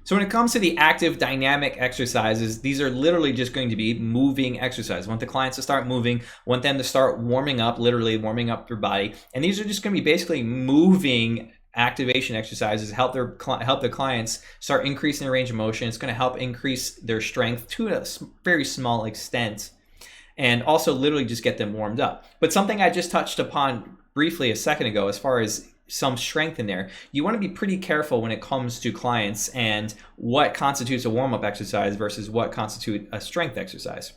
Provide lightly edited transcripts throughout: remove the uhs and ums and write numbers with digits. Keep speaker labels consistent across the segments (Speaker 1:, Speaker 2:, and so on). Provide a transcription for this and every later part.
Speaker 1: So when it comes to the active dynamic exercises, these are literally just going to be moving exercise. I want the clients to start moving, want them to start warming up, literally warming up their body. And these are just going to be basically moving activation exercises, help their clients start increasing their range of motion. It's going to help increase their strength to a very small extent, and also literally just get them warmed up. But something I just touched upon briefly a second ago, as far as some strength in there, you want to be pretty careful when it comes to clients and what constitutes a warm-up exercise versus what constitutes a strength exercise.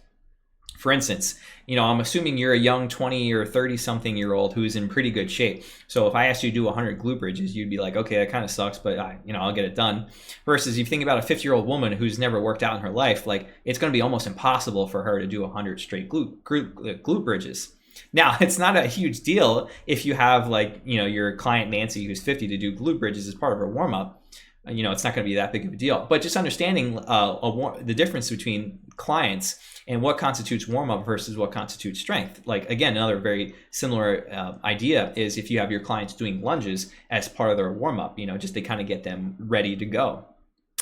Speaker 1: For instance, I'm assuming you're a young 20 or 30 something year old who's in pretty good shape. So if I asked you to do 100 glute bridges, you'd be like, okay, that kind of sucks, but I'll get it done. Versus if you think about a 50-year-old woman who's never worked out in her life, like it's going to be almost impossible for her to do 100 straight glute bridges. Now, it's not a huge deal if you have your client Nancy who's 50 to do glute bridges as part of her warm up. It's not going to be that big of a deal. But just understanding the difference between clients and what constitutes warm up versus what constitutes strength. Like, again, another very similar idea is if you have your clients doing lunges as part of their warm up, just to kind of get them ready to go.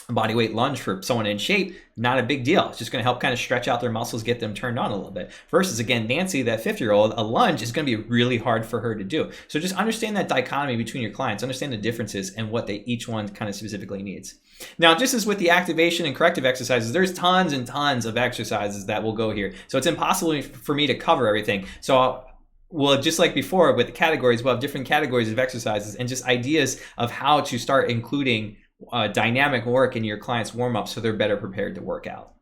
Speaker 1: A bodyweight lunge for someone in shape, not a big deal. It's just going to help kind of stretch out their muscles, get them turned on a little bit. Versus, again, Nancy, that 50-year-old, a lunge is going to be really hard for her to do. So just understand that dichotomy between your clients, understand the differences and what each one kind of specifically needs. Now, just as with the activation and corrective exercises, there's tons and tons of exercises that will go here. So it's impossible for me to cover everything. So well, just like before with the categories, we'll have different categories of exercises and just ideas of how to start including dynamic work in your client's warm-up so they're better prepared to work out.